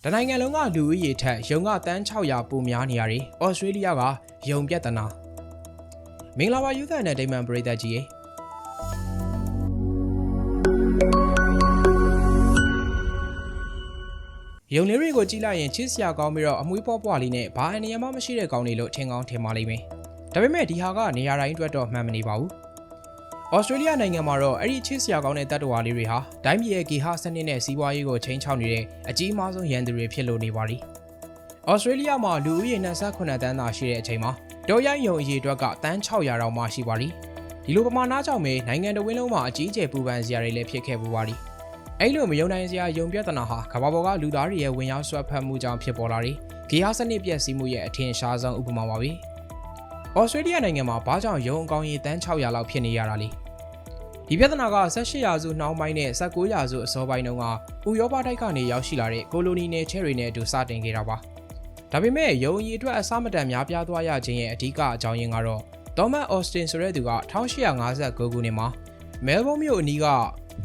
တနိုင်ငံလုံးကလူဦးရေထက်ယုံကတန်း600ပိုများနေရတယ်။ဩစတြေးလျကယုံပြဿနာမင်္ဂလာပါယူသန်တဲ့ဒိမန်ပရိသတ်ကြီးယုံလေးတွေကိုကြည့်လိုက်ရင်ချစ်စရာကောင်းပြီးတော့အမွှေးပွားပွားလေးနဲ့ဘာအနေရမှမရှိတဲ့ကောင်းလေးလို့ထင်ကောင်းထင်ပါလိမ့်မယ်။ဒါပေမဲ့ဒီဟာကနေရာတိုင်းအတွက်တော့မှန်မနေပါဘူး။ဩစတြေးလျနိုင်ငံမှာတော့အဲ့ဒီချစ်စရာကောင်းတဲ့တတ္တဝါလေးတွေဟာတိုင်းပြည်ရဲ့ဂေဟစနစ်နဲ့စီးပွားရေးကိုချိန်ချောက်နေတဲ့အကြီးမားဆုံးရန်သူတွေဖြစ်လို့နေပါလိမ့်။ဩစတြေးလျမှာလူဦးရေ28တန်းသာရှိတဲ့အချိန်မှာတောရိုင်းယုံအရေအတွက်ကတန်း600တောင်မှရှိပါလိမ့်။ဒီလိုပမာဏကြောင့်ပဲနိုင်ငံတော်ဝင်းလုံးမှာအကြီးအကျယ်ပူပန်စရာတွေလည်းဖြစ်ခဲ့ပူပါလိမ့်။အဲ့လိုမယုံနိုင်စရာယုံပြဿနာဟာကမ္ဘာပေါ်ကလူသားတွေရဲ့ဝင်ရောက်ဆွတ်ဖက်မှုကြောင့်ဖြစ်ပေါ်လာတဲ့ဂေဟစနစ်ပျက်စီးမှုရဲ့အထင်ရှားဆုံးဥပမာပါပဲ။ဩစတြေးလျနိုင်ငံမှာဘာကြောင့်ယုံအကောင်ရေတန်း600လောက်ဖြစ်နေရတာလဲ။ဒီပြဿနာက18ရာစုနှောင်းပိုင်းနဲ့19ရာစုအစောပိုင်းတုန်းကဥရောပတိုက်ကနေရောက်ရှိလာတဲ့ကိုလိုနီနယ်ချဲတွေနဲ့အတူစတင်ခဲ့တာပါ။ဒါပေမဲ့ယုံအရေအတွက်အစမတန်များပြားသွားရခြင်းရဲ့အဓိကအကြောင်းရင်းကတော့ဒေါမတ်အော်စတင်ဆိုတဲ့သူက1859ခုနှစ်မှာမဲလ်ဘုန်းမြို့အနီးက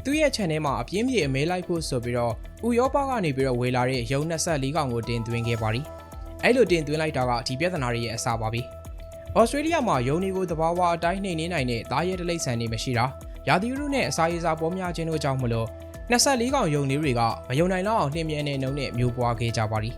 သူ့ရဲ့ channel မှာအပြင်းပြေအမဲလိုက်ဖို့ဆိုပြီးတော့ဥရောပကနေပြီးတော့ဝေလာတဲ့ယုံ24ကောင်ကိုတင်သွင်းခဲ့ပါလိမ့်။အဲ့လိုတင်သွင်းလိုက်တာကဒီပြဿနာရဲ့အစပါပဲ။ဩစတြေးလျမှာယုံတွေကိုသဘာဝအတိုင်းနှိမ်နှင်းနိုင်တဲ့သားရဲတလိပ်ဆန်တွေမရှိတာရာသီဥတုနဲ့အစာရေစာပေါ်များခြင်းတို့ကြောင့်မလို့24ကောင်ယုံလေးတွေကမယုံနိုင်လောက်အောင်နှင်းမြဲနေနှုံနဲ့မျိုးပွားခဲ့ကြပါလိမ့်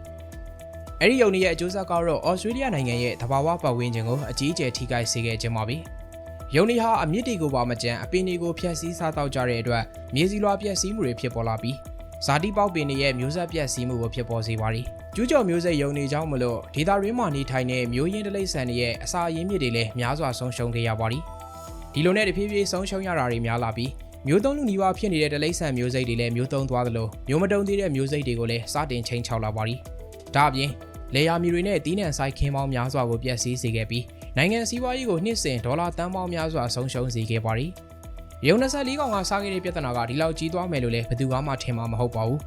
။အဲ့ဒီယုံတွေရဲ့အကျိုးဆက်ကတော့ဩစတြေးလျနိုင်ငံရဲ့သဘာဝပတ်ဝန်းကျင်ကိုအကြီးအကျယ်ထိခိုက်စေခဲ့ခြင်းပါပဲ။ယုံတွေဟာအမြင့်တွေကိုပါမကြမ်းအပင်တွေကိုဖျက်ဆီးစားတောက်ကြတဲ့အတွက်မြေစီလွှာပျက်စီးမှုတွေဖြစ်ပေါ်လာပြီးဇာတိပေါက်ပင်တွေရဲ့မျိုးဆက်ပျက်စီးမှုကိုဖြစ်ပေါ်စေပါလိမ့်။ကျူးကျော်မျိုးဆက်ယုံတွေကြောင့်မလို့ဒေသတွင်းမှာနေထိုင်တဲ့မျိုးရင်းတလိပ်ဆန်တွေရဲ့အစာအရင်းမြစ်တွေလည်းများစွာဆုံးရှုံးခဲ့ရပါလိမ့်။ဒီလိုနဲ့တဖြည်းဖြည်းဆုံးရှုံးရတာတွေများလာပြီးမျိုးသုံးလူနီးပါးဖြစ်နေတဲ့တလိပ်ဆန်မျိုးစိတ်တွေလည်းမျိုးသုံးသွားသလိုမျိုးမတုံသေးတဲ့မျိုးစိတ်တွေကိုလည်းစတင်ချိန်ချောက်လာပါလိမ့်။ဒါအပြင်လေယာမြေတွေနဲ့တီးနှံဆိုင်ခင်းပေါင်းများစွာကိုပျက်စီးစေခဲ့ပြီးနိုင်ငံစီးပွားရေးကိုနှစ်စဉ်ဒေါ်လာတန်ပေါင်းများစွာဆုံးရှုံးစေခဲ့ပါလိမ့်။ယုံ24ကောင်ကစားခဲ့တဲ့ပြဿနာကဒီလောက်ကြီးသွားမယ်လို့လည်းဘယ်သူမှထင်မှာမဟုတ်ပါဘူး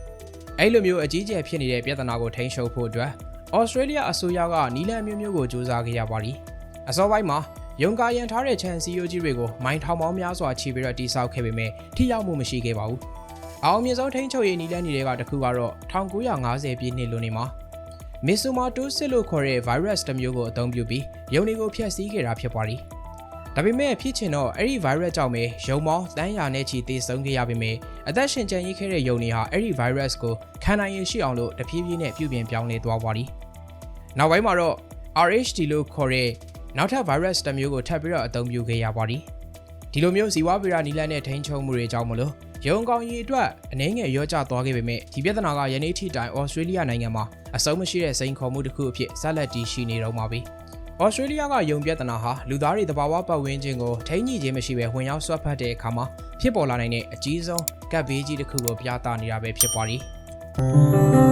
။အဲ့လိုမျိုးအကြီးအကျယ်ဖြစ်နေတဲ့ပြဿနာကိုထိန်းချုပ်ဖို့အတွက်ဩစတြေးလျအစိုးရကနည်းလမ်းမျိုးမျိုးကိုစူးစမ်းခဲ့ရပါလိမ့်။အစောပိုင်းမှာယုံကာရန်ထားတဲ့ခြံစည်းရိုးကြီးတွေကိုမိုင်းထောင်ပေါင်းများစွာချီပြီးတော့တိစောက်ခဲ့ပေမဲ့ထိရောက်မှုမရှိခဲ့ပါဘူး။အောင်မြင်ဆုံးထိန်းချုပ်ရေးနည်းလမ်းတွေကတစ်ခုကတော့1950ပြည့်နှစ်လွန်နေမှာမစ်ဆူမာတိုးစစ်လို့ခေါ်တဲ့ virus တစ်မျိုးကိုအသုံးပြုပြီးယုံတွေကိုဖျက်ဆီးခဲ့တာဖြစ်ပါလိမ့်။ဒါပေမဲ့ဖြစ်ချင်တော့အဲ့ဒီ virus ကြောင့်ပဲယုံမောင်းတန်းရာနဲ့ချီသေဆုံးခဲ့ရပေမဲ့အသက်ရှင်ကျန်ရစ်ခဲ့တဲ့ယုံတွေဟာအဲ့ဒီ virus ကိုခံနိုင်ရရှိအောင်လို့တဖြည်းဖြည်းနဲ့ပြုပြင်ပြောင်းလဲသွားပါလိမ့်။နောက်ပိုင်းမှာတော့ RHD လို့ခေါ်တဲ့နောက်ထပ် virus တစ်မျိုးကိုထပ်ပြီးတော့အသုံးပြုခဲ့ရပါလိမ့်။ဒီလိုမျိုးဇီဝဗေဒနည်းလမ်းနဲ့ထိန်းချုပ်မှုတွေကြောင့်မလို့ယုံကောင်ကြီးအတွက်အနည်းငယ်ရောကျသွားခဲ့ပေမဲ့ဒီပြဿနာကယနေ့ထိတိုင်ဩစတြေးလျနိုင်ငံမှာအဆုံးမရှိတဲ့စိန်ခေါ်မှုတစ်ခုအဖြစ်ဆက်လက်တည်ရှိနေတော့မှာပဲ။ဩစတြေးလျကယုံပြဿနာဟာလူသားတွေသဘာဝပတ်ဝန်းကျင်ကိုထိန်းညှိခြင်းမရှိဘဲဝင်ရောက်ဆွတ်ဖက်တဲ့အခါမှာဖြစ်ပေါ်လာနိုင်တဲ့အကြီးဆုံးကပ်ဘေးကြီးတစ်ခုကိုပြသနေတာပဲဖြစ်ပါလိမ့်။